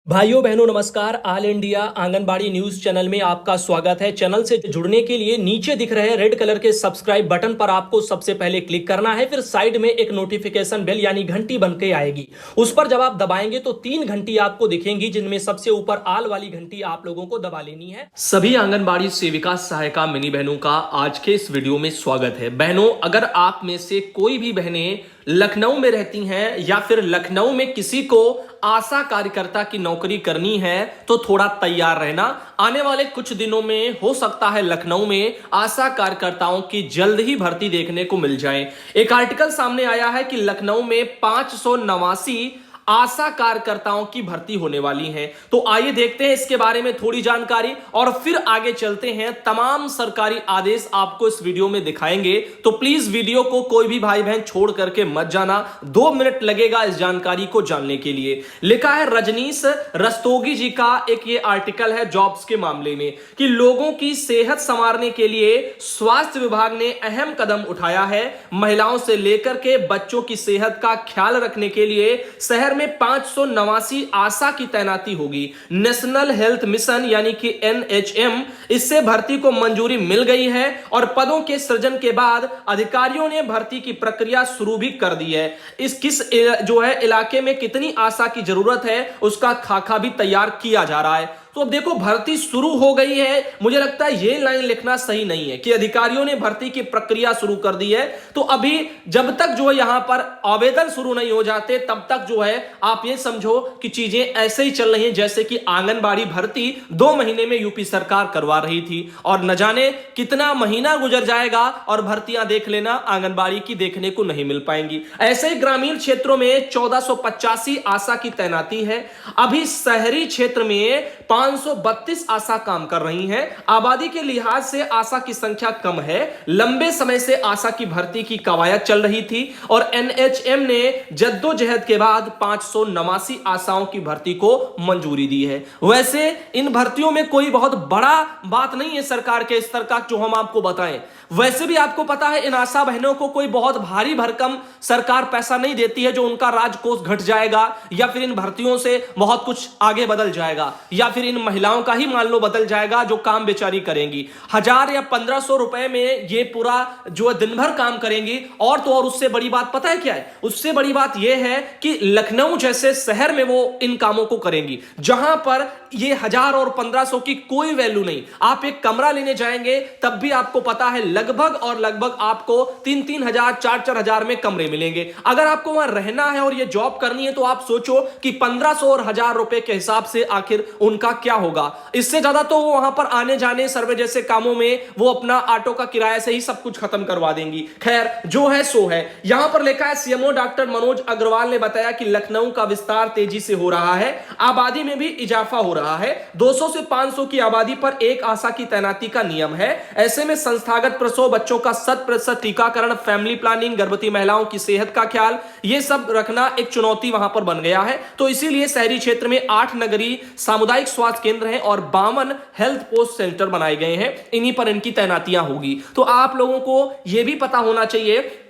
भाइयों बहनों नमस्कार। All India anganwadi news channel में आपका स्वागत है। चैनल से जुड़ने के लिए नीचे दिख रहे रेड कलर के सब्सक्राइब बटन पर आपको सबसे पहले क्लिक करना है। फिर साइड में एक नोटिफिकेशन बेल यानी घंटी बन के आएगी, उस पर जब आप दबाएंगे तो 3 घंटी आपको दिखेंगी, जिनमें सबसे ऊपर आल वाली घंटी आप लोगों को दबा लेनी है। सभी आंगनबाड़ी सेविका सहायिका मिनी बहनों का आज के इस वीडियो में स्वागत है। बहनों, अगर आप में से कोई भी बहनें लखनऊ में रहती हैं या फिर लखनऊ में किसी को आशा कार्यकर्ता की नौकरी करनी है तो थोड़ा तैयार रहना। आने वाले कुछ दिनों में हो सकता है लखनऊ में आशा कार्यकर्ताओं की जल्द ही भर्ती देखने को मिल जाए। एक आर्टिकल सामने आया है कि लखनऊ में 589 आशा कार्यकर्ताओं की भर्ती होने वाली है। तो आइए देखते हैं इसके बारे में थोड़ी जानकारी और फिर आगे चलते हैं। तमाम सरकारी आदेश आपको इस वीडियो में दिखाएंगे, तो प्लीज वीडियो को कोई भी भाई बहन छोड़ करके मत जाना। 2 मिनट लगेगा इस जानकारी को जानने के लिए। लिखा है रजनीश रस्तोगी जी का एक ये आर्टिकल है जॉब्स के मामले में कि लोगों की सेहत संवारने के लिए स्वास्थ्य विभाग ने अहम कदम उठाया है। महिलाओं से लेकर के बच्चों की सेहत का ख्याल रखने के लिए शहर में 589 आशा की तैनाती होगी। नेशनल हेल्थ मिशन यानी कि NHM, इससे भर्ती को मंजूरी मिल गई है और पदों के सृजन के बाद अधिकारियों ने भर्ती की प्रक्रिया शुरू भी कर दी है। इस किस जो है इलाके में कितनी आशा की जरूरत है उसका खाका भी तैयार किया जा रहा है। तो अब देखो भर्ती शुरू हो गई है। मुझे लगता है ये लाइन लिखना सही नहीं है कि अधिकारियों ने भर्ती की प्रक्रिया शुरू कर दी है। तो अभी जब तक जो है यहां पर आवेदन शुरू नहीं हो जाते तब तक जो है आप ये समझो कि चीजें ऐसे ही चल रही हैं जैसे कि आंगनबाड़ी भर्ती 2 महीने में यूपी सरकार करवा रही थी और न जाने कितना महीना गुजर जाएगा और भर्तियां देख लेना आंगनबाड़ी की देखने को नहीं मिल पाएंगी। ऐसे ही ग्रामीण क्षेत्रों में 1485 आशा की तैनाती है। अभी शहरी क्षेत्र में 532 आशा काम कर रही हैं। आबादी के लिहाज से आशा की संख्या कम है। लंबे समय से आशा की भर्ती की कवायद चल रही थी और NHM ने जद्दोजहद के बाद 589 आशाओं की भर्ती को मंजूरी दी है। वैसे इन भर्तियों में कोई बहुत बड़ा बात नहीं है सरकार के स्तर का जो हम आपको बताएं। वैसे भी आपको पता है इन आशा बहनों को कोई बहुत भारी भरकम सरकार पैसा नहीं देती है जो उनका राजकोष घट जाएगा या फिर इन भर्तियों से बहुत कुछ आगे बदल जाएगा या फिर इन महिलाओं का ही मान लो बदल जाएगा जो काम बेचारी करेंगी। 1000 या 1500 रुपए में ये पूरा जो दिन भर काम करेंगी। और तो और उससे बड़ी बात पता है क्या है? उससे बड़ी बात यह है कि लखनऊ जैसे शहर में वो इन कामों को करेंगी जहां पर ये 1000 और 1500 की कोई वैल्यू नहीं। आप एक कमरा लेने जाएंगे तब भी आपको पता है लगभग आपको 3-3 हजार 4-4 हजार में कमरे मिलेंगे। अगर आपको वहां रहना है और ये जॉब करनी है तो आप सोचो कि 1500 और 1000 रुपए के हिसाब से आखिर उनका क्या होगा। इससे ज्यादा तो वो वहां पर आने जाने सर्वे जैसे कामों में वो अपना ऑटो का किराया से ही सब कुछ खत्म करवा देंगी। खैर जो है सो है। यहां पर लिखा है CMO डॉक्टर मनोज अग्रवाल ने बताया कि लखनऊ का विस्तार तेजी से हो रहा है। आबादी में भी इजाफा हो रहा है। 200 से 500 की आबादी पर एक आशा की तैनाती का नियम है। ऐसे में संस्थागत प्रसव, बच्चों का 100% टीकाकरण, फैमिली प्लानिंग, गर्भवती महिलाओं की सेहत का ख्याल, यह सब रखना एक चुनौती वहां पर बन गया है। तो इसीलिए शहरी क्षेत्र में 8 नगरीय सामुदायिक स्वास्थ्य केंद्र हैं और 52 हेल्थ पोस्ट सेंटर बनाए गए हैं। इन्हीं पर इनकी तैनातियां होगी। तो आप लोगों को यह भी पता होना चाहिए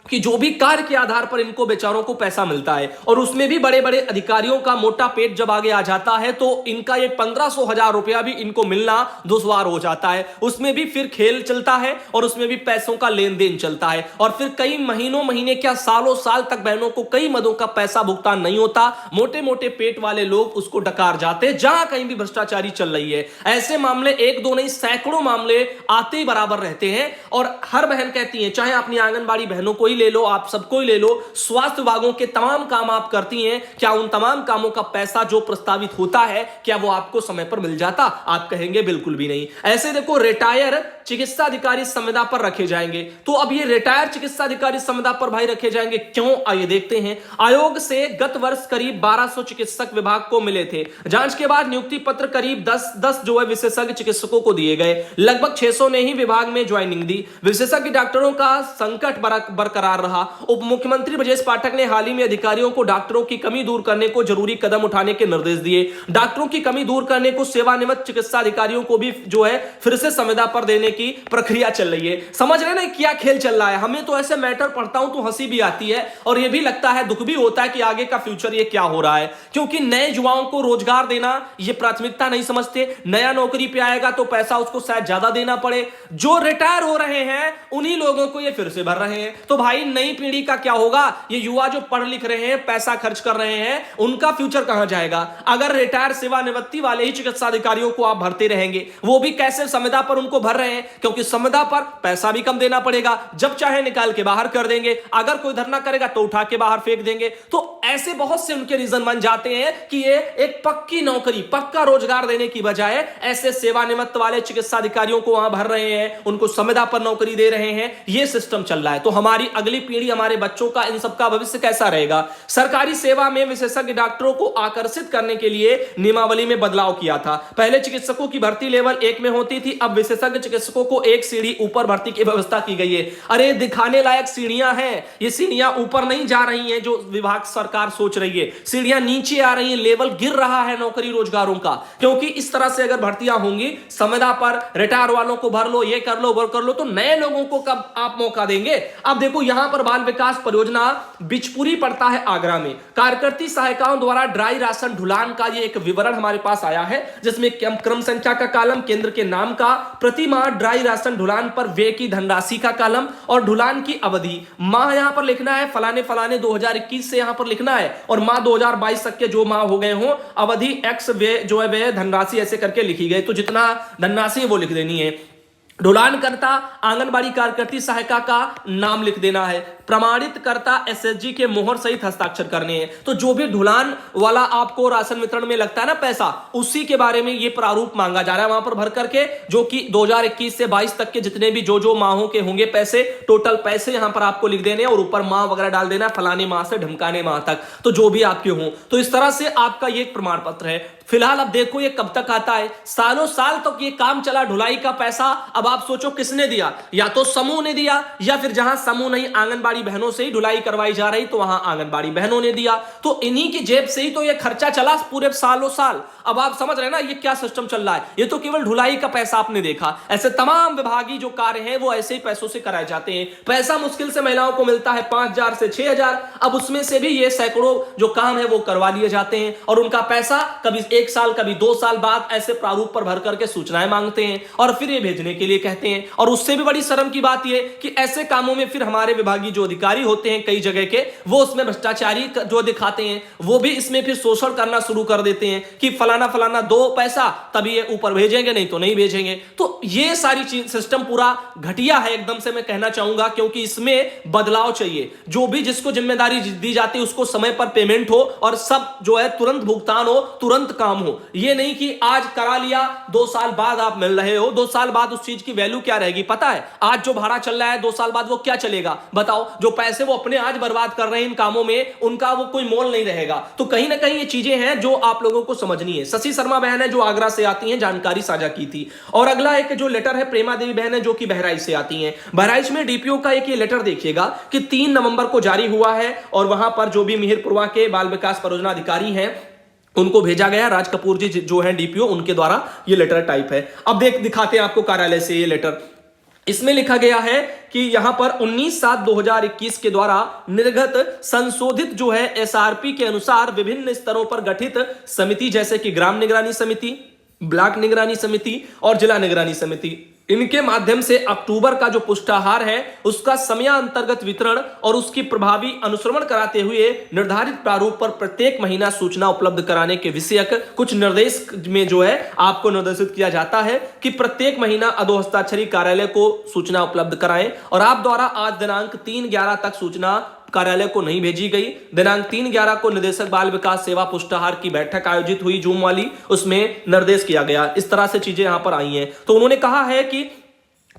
कि जो भी कार्य के आधार पर इनको बेचारों को पैसा मिलता है और उसमें भी बड़े बड़े अधिकारियों का मोटा पेट जब आगे आ जाता है तो इनका ये 1500 हजार रुपया भी इनको मिलना दुश्वार हो जाता है। उसमें भी फिर खेल चलता है और उसमें भी पैसों का लेन देन चलता है और फिर कई महीने क्या सालों साल तक बहनों को कई मदों का पैसा भुगतान नहीं होता। मोटे मोटे पेट वाले लोग उसको डकार जाते हैं जहां कहीं भी भ्रष्टाचारी चल रही है। ऐसे मामले 1-2 नहीं सैकड़ों मामले आते ही बराबर रहते हैं और हर बहन कहती है, चाहे अपनी आंगनबाड़ी बहनों को ले लो, आप सबको ही ले लो, स्वास्थ्य विभागों के तमाम काम आप करती हैं, क्या उन तमाम कामों का पैसा जो प्रस्तावित होता है क्या वो आपको समय पर मिल जाता? आप कहेंगे बिल्कुल भी नहीं। ऐसे देखो रिटायर चिकित्सा अधिकारी संविदा पर रखे जाएंगे। तो अब ये रिटायर चिकित्सा अधिकारी संविदा पर भाई रखे जाएंगे क्यों? आइए देखते हैं। आयोग से गत वर्ष करीब 1200 चिकित्सक विभाग को मिले थे। जांच के बाद नियुक्ति पत्र करीब 10 जो है विशेषज्ञ चिकित्सकों को दिए गए। लगभग 600 ने ही विभाग में ज्वाइनिंग दी। विशेषज्ञ डॉक्टरों का संकट बरकरार बरकरार रहा। उप मुख्यमंत्री ब्रजेश पाठक ने हाल ही में अधिकारियों को डॉक्टरों की कमी दूर करने को जरूरी कदम उठाने के निर्देश दिए। डॉक्टरों की कमी दूर करने को सेवानिवृत्त चिकित्सा अधिकारियों को भी जो है फिर से संविदा पर देने की प्रक्रिया चल रही है। समझ रहे ना क्या खेल चल रहा है। हमें तो ऐसे मैटर पढ़ता हूं तो हंसी भी आती है और यह भी लगता है, दुख भी होता है कि आगे का फ्यूचर ये क्या हो रहा है, क्योंकि नए युवाओं को रोजगार देना ये प्राथमिकता नहीं समझते। नया नौकरी पे आएगा तो पैसा उसको शायद ज्यादा देना पड़े। जो रिटायर हो रहे हैं उन्हीं लोगों को ये फिर से भर रहे हैं। तो भाई नई पीढ़ी का क्या होगा? ये युवा जो पढ़ लिख रहे हैं, पैसा खर्च कर रहे हैं, उनका फ्यूचर कहां जाएगा? अगर रिटायर सेवानिवृत्ति वाले ही चिकित्सा अधिकारियों को आप भरते रहेंगे, वो भी कैसे संविदा पर उनको भर रहे हैं, क्योंकि संविदा पर पैसा भी कम देना पड़ेगा, जब चाहे निकाल के बाहर कर देंगे, अगर कोई धरना करेगा तो उठा के बाहर फेंक देंगे। तो ऐसे बहुत से उनके रीजन बन जाते हैं कि ये एक पक्की नौकरी, पक्का रोजगार देने की बजाय ऐसे सेवानिवृत्त वाले चिकित्सा अधिकारियों को वहां भर रहे हैं, उनको संविदा पर नौकरी दे रहे हैं। ये सिस्टम चल रहा है। तो हमारी अगली पीढ़ी, हमारे बच्चों का, इन सबका भविष्य कैसा रहेगा? सरकारी सेवा में विशेषज्ञ डॉक्टरों को आकर्षित करने के लिए नियमावली में बदलाव किया था। पहले चिकित्सकों की भर्ती लेवल 1 में होती थी, अब विशेषज्ञ चिकित्सकों को एक सीढ़ी ऊपर भर्ती की व्यवस्था की गई है। अरे दिखाने लायक सीढ़ियां हैं, ये सीढ़ियां ऊपर नहीं जा रही हैं जो विभाग सरकार सोच रही है, सीढ़ियां नीचे आ रही हैं, लेवल गिर रहा है नौकरी रोजगारों का। क्योंकि इस तरह से अगर भर्तियां होंगी, संविदा पर रिटायर वालों को भर लो, ये कर लो, वो कर लो, तो नए लोगों को कब आप मौका देंगे? अब देखो यहां पर बाल विकास परियोजना बिचपुरी पड़ता है आगरा में। कार्यकर्ती सहायिकाओं द्वारा ड्राई राशन ढुलान का ये एक विवरण हमारे पास आया है, जिसमें क्रम संख्या का कॉलम, केंद्र के नाम का, प्रति माह ड्राई राशन ढुलान पर व्यय की धनराशि का कॉलम और ढुलान की अवधि। माह यहां पर लिखना है फलाने फलाने 2021 से यहां पर लिखना है, और माह 2022 तक के जो माह हो गए हो, अवधि एक्स व्यय जो है व्यय धनराशि ऐसे करके लिखी गई। तो जितना धनराशि वो लिख देनी है। ढुलानकर्ता आंगनबाड़ी कार्यकर्ती सहायिका का नाम लिख देना है। प्रमाणित करता एसएसजी के मोहर सहित हस्ताक्षर करने हैं। तो जो भी ढुलान वाला आपको राशन वितरण में लगता है ना पैसा, उसी के बारे में ये प्रारूप मांगा जा रहा है वहां पर भर करके, जो कि 2021 से 22 तक के जितने भी जो माहों के होंगे पैसे, टोटल पैसे यहां पर आपको लिख देने, और ऊपर माह वगैरह डाल देना, फलाने माह से ढमकाने माह तक, तो जो भी आपके हों। तो इस तरह से आपका ये एक प्रमाण पत्र है। फिलहाल अब देखो ये कब तक आता है। सालों साल तक ये काम चला, ढुलाई का पैसा। अब आप सोचो किसने दिया? या तो समूह ने दिया, या फिर जहां समूह नहीं, आंगनबाड़ी बहनों से ही ढुलाई करवाई जा रही, तो वहां आंगनबाड़ी बहनों ने दिया। तो इन्हीं की जेब से ही तो ये खर्चा चला पूरे सालों साल। अब आप समझ रहे ना ये क्या सिस्टम चल रहा है। ये तो केवल ढुलाई का पैसा आपने देखा। ऐसे तमाम विभागीय जो कार्य हैं वो ऐसे ही पैसों से कराए जाते हैं। पैसा मुश्किल से महिलाओं को मिलता है 5,000 से 6,000। अब उसमें से भी ये सैकड़ों जो काम है वो करवा लिए जाते हैं, और उनका पैसा कभी 1 साल कभी 2 साल बाद ऐसे प्रारूप पर भर करके सूचनाएं मांगते हैं, और फिर ये भेजने के लिए कहते हैं। और उससे भी बड़ी शर्म की बात ये कि ऐसे कामों में फिर हमारे विभागीय जो अधिकारी होते हैं कई जगह के, वो उसमें भ्रष्टाचारी जो दिखाते हैं, वो भी इसमें फिर शोषण करना शुरू कर देते हैं कि फलाना फलाना दो पैसा तभी ये ऊपर भेजेंगे, नहीं तो नहीं भेजेंगे। तो ये सारी चीज सिस्टम पूरा घटिया है एकदम से, मैं कहना चाहूंगा, क्योंकि इसमें बदलाव चाहिए। जो भी जिसको जिम्मेदारी दी जाती है उसको समय पर पेमेंट हो, और सब जो है तुरंत भुगतान हो, तुरंत काम हो। ये नहीं कि आज करा लिया 2 साल बाद आप मिल रहे हो, 2 साल बाद उस चीज की वैल्यू क्या रहेगी पता है? आज जो भाड़ा चल रहा है 2 साल बाद वो क्या चलेगा बताओ? जो पैसे वो अपने आज बर्बाद कर रहे हैं इन कामों में, उनका वो कोई मोल नहीं रहेगा। तो कहीं ना कहीं ये चीजें हैं जो आप लोगों को समझनी है। शशि शर्मा बहन है जो आगरा से आती हैं, जानकारी साझा की थी। और अगला एक जो लेटर है, प्रेमा देवी बहन है जो कि बहराइच से आती हैं। बहराइच में डीपीओ का एक ये लेटर देखिएगा कि 3 नवंबर को जारी हुआ है, और वहां पर जो भी मिहिरपुरवा के बाल विकास परियोजना अधिकारी हैं उनको भेजा गया। राज कपूर जी जो है डीपीओ, उनके द्वारा ये लेटर टाइप है। अब दिखाते हैं आपको कार्यालय से ये लेटर। इसमें लिखा गया है कि यहां पर 19/7/2021 के द्वारा निर्गत संशोधित जो है एसआरपी के अनुसार विभिन्न स्तरों पर गठित समिति, जैसे कि ग्राम निगरानी समिति, ब्लॉक निगरानी समिति और जिला निगरानी समिति, इनके माध्यम से अक्टूबर का जो पुष्टाहार है उसका समयांतर्गत वितरण और उसकी प्रभावी अनुश्रवण कराते हुए निर्धारित प्रारूप पर प्रत्येक महीना सूचना उपलब्ध कराने के विषयक कुछ निर्देश में जो है आपको निर्देशित किया जाता है कि प्रत्येक महीना अधोहस्ताक्षरी कार्यालय को सूचना उपलब्ध कराएं। और आप द्वारा आज दिनांक 3/11 तक सूचना कार्यालय को नहीं भेजी गई। दिनांक 3/11 को निदेशक बाल विकास सेवा पुष्टाहार की बैठक आयोजित हुई जूम वाली, उसमें निर्देश किया गया। इस तरह से चीजें यहां पर आई हैं। तो उन्होंने कहा है कि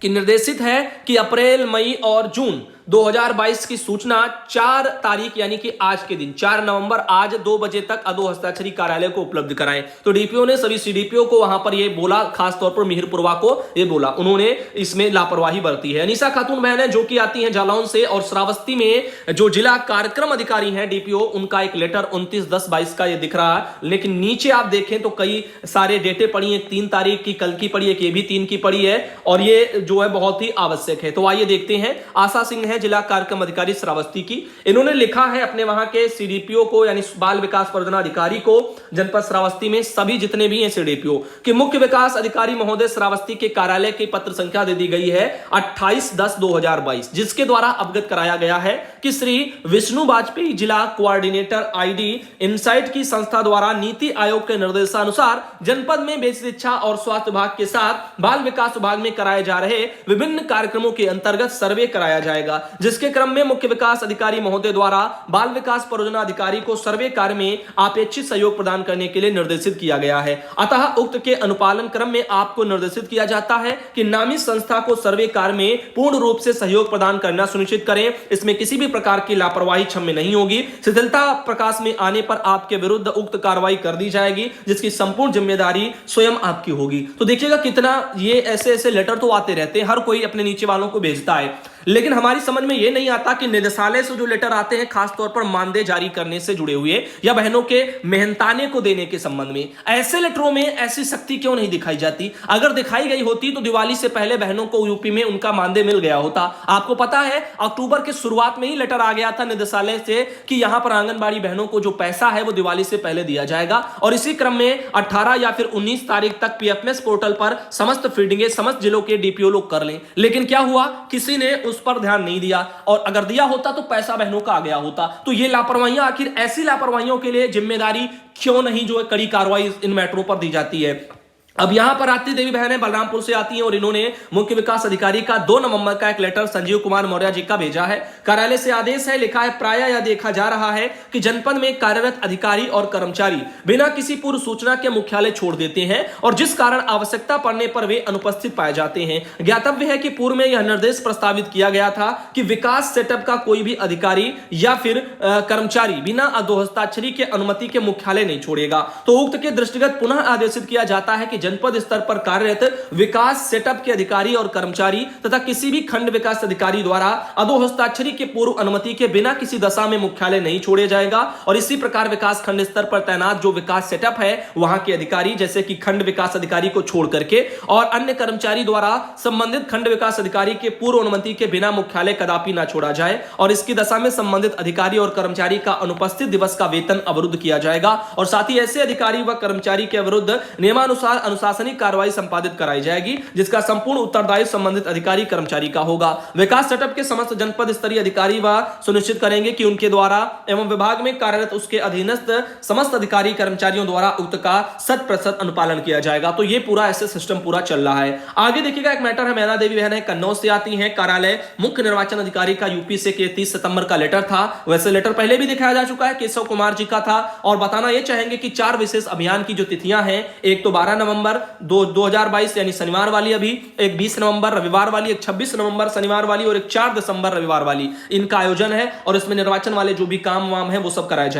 निर्देशित है कि अप्रैल, मई और जून 2022 की सूचना 4 तारीख यानी कि आज के दिन 4 नवंबर आज 2 बजे तक अधो हस्ताक्षरी कार्यालय को उपलब्ध कराएं। तो डीपीओ ने सभी सीडीपीओ को वहां पर यह बोला, खासतौर पर मिहिरपुरवा को यह बोला, उन्होंने इसमें लापरवाही बरती है। अनीसा खातून बहन है जो कि आती हैं जालौन से, और श्रावस्ती में जो जिला कार्यक्रम अधिकारी हैं डीपीओ, उनका एक लेटर 29/10/22 का ये दिख रहा है। लेकिन नीचे आप देखें तो कई सारे डेटे पड़ी, एक 3 तारीख की कल की पड़ी, एक ये भी 3 की पड़ी है, और ये जो है बहुत ही आवश्यक है। तो आइए देखते हैं। आशा सिंह है जिला कार्यक्रम अधिकारी श्रावस्ती की, इन्होंने लिखा है अपने वहां के सीडीपीओ को यानी बाल विकास परियोजना अधिकारी को जनपद श्रावस्ती में सभी जितने भी हैं सीडीपीओ कि मुख्य विकास अधिकारी महोदय श्रावस्ती के कार्यालय की पत्र संख्या दे दी गई है 28/10/2022, जिसके द्वारा अवगत कराया गया है कि श्री विष्णु वाजपेयी जिला कोऑर्डिनेटर आईडी इनसाइट की संस्था द्वारा नीति आयोग के निर्देशानुसार जनपद में बेसिक शिक्षा और स्वास्थ्य विभाग के साथ बाल विकास विभाग में कराए जा रहे विभिन्न कार्यक्रमों के अंतर्गत सर्वे कराया जाएगा, जिसके क्रम में मुख्य विकास अधिकारी महोदय द्वारा बाल विकास परियोजना अधिकारी को सर्वे कार्य में अपेक्षित सहयोग प्रदान करने के लिए निर्देशित किया गया है। अतः उक्त के अनुपालन क्रम में आपको निर्देशित किया जाता है कि नामित संस्था को सर्वे कार्य में पूर्ण रूप से सहयोग प्रदान करना सुनिश्चित करें। इसमें किसी भी प्रकार की लापरवाही क्षम्य नहीं होगी। शिथिलता प्रकाश में आने पर आपके विरुद्ध उक्त कार्रवाई कर दी जाएगी, जिसकी संपूर्ण जिम्मेदारी स्वयं आपकी होगी। तो देखिएगा कितना ये ऐसे लेटर तो आते रहते हैं, हर कोई अपने नीचे वालों को भेजता है, लेकिन हमारी समझ में यह नहीं आता कि निदेशालय से जो लेटर आते हैं खासतौर पर मानदेय जारी करने से जुड़े हुए या बहनों के मेहनताने को देने के संबंध में, ऐसे लेटरों में ऐसी सख्ती क्यों नहीं दिखाई जाती? अगर दिखाई गई होती तो दिवाली से पहले बहनों को यूपी में उनका मानदेय मिल गया होता। आपको पता है अक्टूबर के शुरुआत में ही लेटर आ गया था निदेशालय से कि यहां पर आंगनबाड़ी बहनों को जो पैसा है वो दिवाली से पहले दिया जाएगा, और इसी क्रम में 18 या फिर 19 तारीख तक पीएफएमएस पोर्टल पर समस्त फीडिंगे समस्त जिलों के डीपीओ लोग कर लें। लेकिन क्या हुआ, किसी ने उस पर ध्यान नहीं दिया, और अगर दिया होता तो पैसा बहनों का आ गया होता। तो ये लापरवाहियां, आखिर ऐसी लापरवाहियों के लिए जिम्मेदारी क्यों नहीं जो है कड़ी कार्रवाई इन मैटरों पर दी जाती है? अब यहां पर आरती देवी बहनें बलरामपुर से आती हैं और इन्होंने मुख्य विकास अधिकारी का 2 नवंबर का एक लेटर संजीव कुमार मौर्य जी का भेजा है। कार्यालय से आदेश है, लिखा है प्रायः यह देखा जा रहा है कि जनपद में कार्यरत अधिकारी और कर्मचारी बिना किसी पूर्व सूचना के मुख्यालय छोड़ देते हैं, और जिस कारण आवश्यकता पड़ने पर वे अनुपस्थित पाए जाते हैं। ज्ञातव्य है कि पूर्व में यह निर्देश प्रस्तावित किया गया था कि विकास सेटअप का कोई भी अधिकारी या फिर कर्मचारी बिना अधो हस्ताक्षरी के अनुमति के मुख्यालय नहीं छोड़ेगा। तो उक्त के दृष्टिगत पुनः आदेशित किया जाता है कि जनपद स्तर पर कार्यरत विकास सेटअप के अधिकारी और कर्मचारी तथा किसी भी खंड विकास अधिकारी द्वारा अधो हस्ताक्षरी के पूर्व अनुमति के बिना किसी दशा में मुख्यालय नहीं छोड़े जाएगा। और इसी प्रकार विकास खंड स्तर पर तैनात जो विकास सेटअप है वहां के अधिकारी, जैसे कि खंड विकास अधिकारी को छोड़ करके और अन्य कर्मचारी द्वारा संबंधित खंड विकास अधिकारी के पूर्व अनुमति के बिना मुख्यालय कदापि ना छोड़ा जाए, और इसकी दशा में संबंधित अधिकारी और कर्मचारी का अनुपस्थित दिवस का वेतन अवरुद्ध किया जाएगा। और साथ ही ऐसे अधिकारी व कर्मचारी के विरुद्ध नियमानुसार अनुशासनिक कार्रवाई संपादित कराई जाएगी, जिसका संपूर्ण उत्तरदायित्व संबंधित अधिकारी कर्मचारी का होगा। विकास सेटअप के समस्त जनपद स्तरीय अधिकारी व सुनिश्चित करेंगे कि उनके द्वारा एवं विभाग में कार्यरत उसके अधीनस्थ समस्त अधिकारी कर्मचारियों द्वारा उक्त का 100% अनुपालन किया जाएगा। तो ये पूरा ऐसे सिस्टम पूरा चल रहा है। आगे देखिएगा एक मैटर है, मैना देवी बहन है कन्नौज से आती है। कार्यालय मुख्य निर्वाचन अधिकारी का यूपी से के 30 सितंबर का लेटर था। वैसे लेटर पहले भी दिखाया जा चुका है, केशव कुमार जी का था, और बताना यह चाहेंगे कि 4 विशेष अभियान की जो तिथियां हैं, एक तो 12 नवंबर 2022 यानी शनिवार वाली, अभी एक 20 नवंबर रविवार वाली, एक 26 नवंबर शनिवार वाली और एक 4 दिसंबर रविवार वाली, इनका आयोजन है, और इसमें निर्वाचन वाले जो भी काम वाम है वो सब कराए जाएंगे।